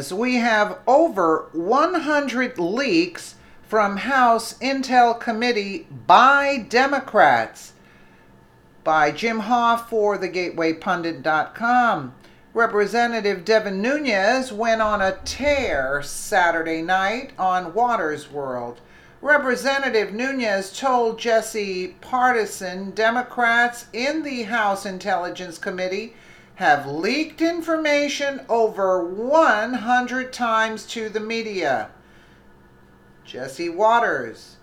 We have over 100 leaks from House Intel Committee by Democrats. By Jim Hoff for thegatewaypundit.com. Representative Devin Nunes went on a tear Saturday night on Watters World. Representative Nunes told Jesse partisan Democrats in the House Intelligence Committee have leaked information over 100 times to the media. Jesse Watters.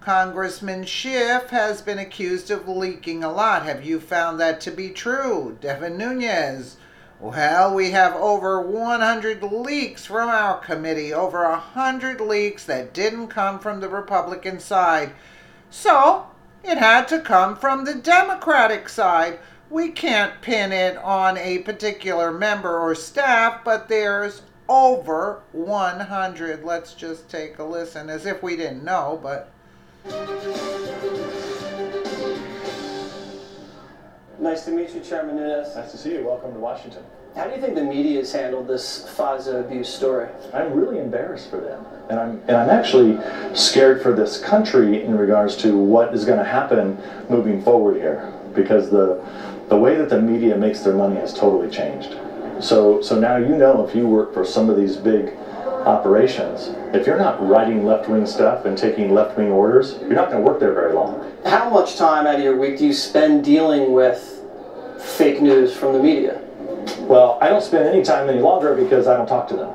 Congressman Schiff has been accused of leaking a lot. Have you found that to be true? Devin Nunes. Well, we have over 100 leaks from our committee. Over 100 leaks that didn't come from the Republican side. So, it had to come from the Democratic side. We can't pin it on a particular member or staff, but there's over 100. Let's just take a listen, as if we didn't know, but... Nice to meet you, Chairman Nunes. Nice to see you. Welcome to Washington. How do you think the media has handled this FISA abuse story? I'm really embarrassed for them. And I'm actually scared for this country in regards to what is going to happen moving forward here. Because the way that the media makes their money has totally changed. So now you know, if you work for some of these big operations, if you're not writing left-wing stuff and taking left-wing orders, you're not going to work there very long. How much time out of your week do you spend dealing with fake news from the media? Well, I don't spend any time any longer because I don't talk to them.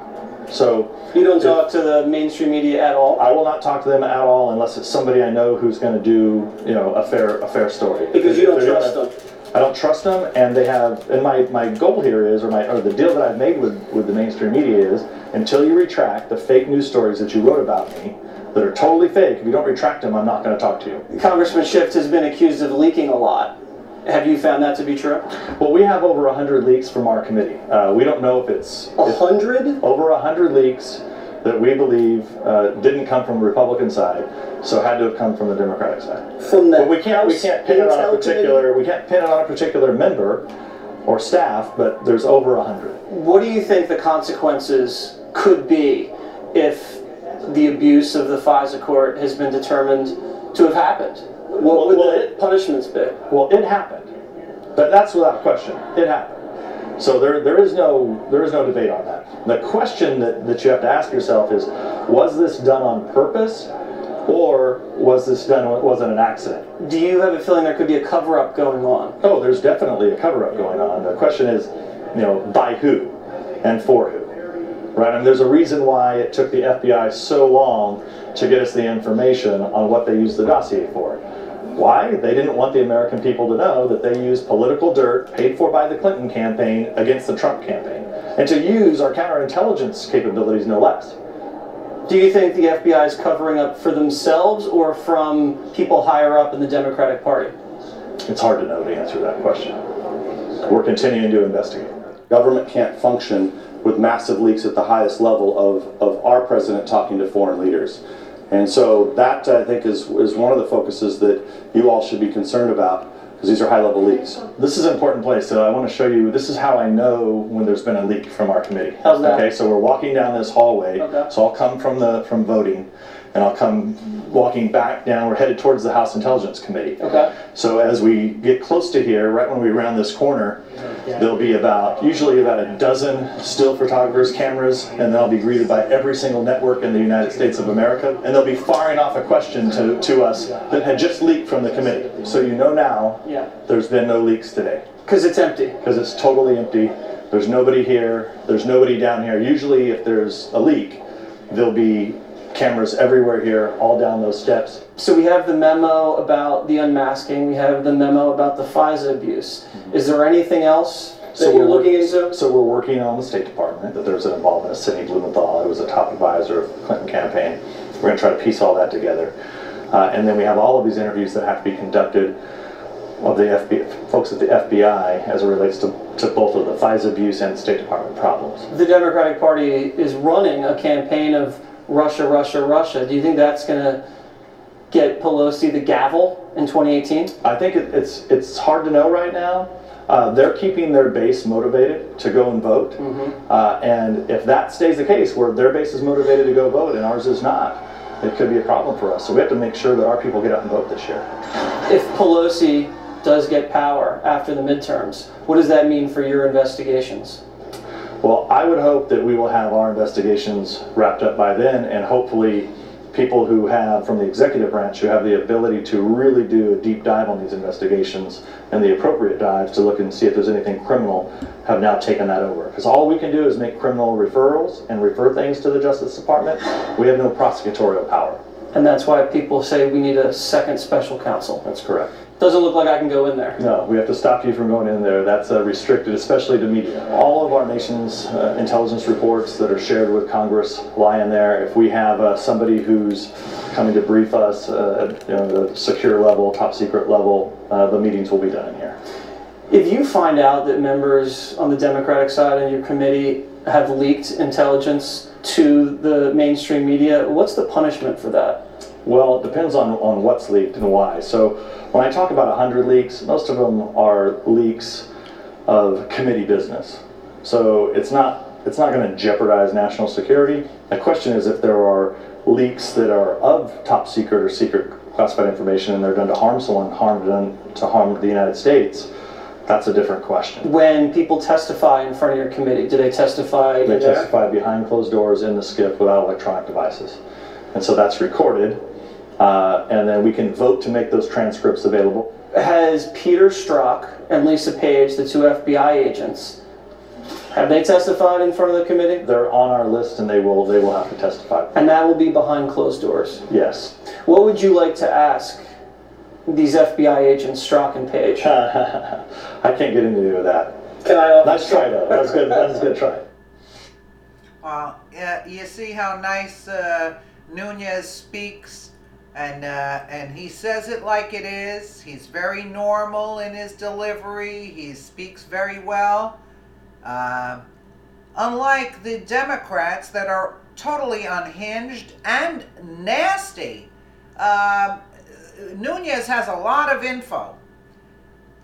So you don't talk to the mainstream media at all? I will not talk to them at all unless it's somebody I know who's going to do, a fair story. Because you don't trust them. I don't trust them, and they have. And my goal here is, or the deal that I've made with the mainstream media is, until you retract the fake news stories that you wrote about me, that are totally fake. If you don't retract them, I'm not going to talk to you. Congressman Schiff has been accused of leaking a lot. Have you found that to be true? Well, we have over 100 leaks from our committee. We don't know if it's 100. Over 100 leaks that we believe didn't come from the Republican side, so had to have come from the Democratic side. From the but we can't pin it on a particular member or staff, but there's over 100. What do you think the consequences could be if the abuse of the FISA court has been determined to have happened? What would the punishments be? Well, it happened. But that's without question. It happened. So there is no debate on that. The question that you have to ask yourself is, was this done on purpose, or was it an accident? Do you have a feeling there could be a cover-up going on? Oh, there's definitely a cover-up going on. The question is, by who and for who? Right? I mean, there's a reason why it took the FBI so long to get us the information on what they used the dossier for. Why? They didn't want the American people to know that they used political dirt paid for by the Clinton campaign against the Trump campaign, and to use our counterintelligence capabilities no less. Do you think the FBI is covering up for themselves or from people higher up in the Democratic Party? It's hard to know the answer to that question. We're continuing to investigate. Government can't function with massive leaks at the highest level of our president talking to foreign leaders. And so that, I think, is one of the focuses that you all should be concerned about, because these are high-level leaks. This is an important place, so I want to show you, this is how I know when there's been a leak from our committee. How's that? Okay, so we're walking down this hallway, okay. So I'll come from voting, and I'll come walking back down, we're headed towards the House Intelligence Committee. Okay. So as we get close to here, right when we round this corner, there'll be usually about a dozen still photographers, cameras, and then I'll be greeted by every single network in the United States of America, and they'll be firing off a question to us that had just leaked from the committee. So you know now, there's been no leaks today. Because it's empty. Because it's totally empty. There's nobody here. There's nobody down here. Usually if there's a leak, there'll be cameras everywhere here, all down those steps. So we have the memo about the unmasking, we have the memo about the FISA abuse. Mm-hmm. Is there anything else that you're looking into? So we're working on the State Department, that there's an involvement of Sidney Blumenthal, who was a top advisor of the Clinton campaign. We're going to try to piece all that together. And then we have all of these interviews that have to be conducted of the folks at the FBI as it relates to both of the FISA abuse and the State Department problems. The Democratic Party is running a campaign of Russia, Russia, Russia. Do you think that's going to get Pelosi the gavel in 2018? I think it's hard to know right now. they're keeping their base motivated to go and vote. And if that stays the case, where their base is motivated to go vote and ours is not, it could be a problem for us. So we have to make sure that our people get out and vote this year. If Pelosi does get power after the midterms, what does that mean for your investigations? Well, I would hope that we will have our investigations wrapped up by then, and hopefully people who have, from the executive branch, who have the ability to really do a deep dive on these investigations and the appropriate dives to look and see if there's anything criminal, have now taken that over. Because all we can do is make criminal referrals and refer things to the Justice Department. We have no prosecutorial power. And that's why people say we need a second special counsel. That's correct. Doesn't look like I can go in there. No, we have to stop you from going in there. That's restricted, especially to media. All of our nation's intelligence reports that are shared with Congress lie in there. If we have somebody who's coming to brief us at the secure level, top secret level, the meetings will be done in here. If you find out that members on the Democratic side of your committee have leaked intelligence to the mainstream media, what's the punishment for that? Well, it depends on what's leaked and why. So when I talk about 100 leaks, most of them are leaks of committee business. So it's not going to jeopardize national security. The question is if there are leaks that are of top secret or secret classified information and they're done to harm someone, to harm the United States, that's a different question. When people testify in front of your committee, do they testify? They testify behind closed doors in the SCIF without electronic devices. And so that's recorded. And then we can vote to make those transcripts available. Has Peter Strzok and Lisa Page, the two FBI agents, have they testified in front of the committee? They're on our list and they will have to testify. And that will be behind closed doors? Yes. What would you like to ask these FBI agents, Strzok and Page? I can't get into that. Can I? Nice try though. That's good. That's a good try. Well, you see how nice Nunes speaks, and he says it like it is. He's very normal in his delivery. He speaks very well. Unlike the Democrats that are totally unhinged and nasty, Nunes has a lot of info.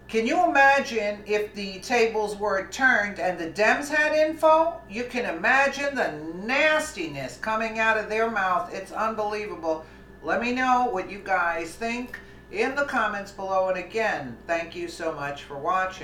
Can you imagine if the tables were turned and the Dems had info? You can imagine the nastiness coming out of their mouth. It's unbelievable. Let me know what you guys think in the comments below. And again, thank you so much for watching.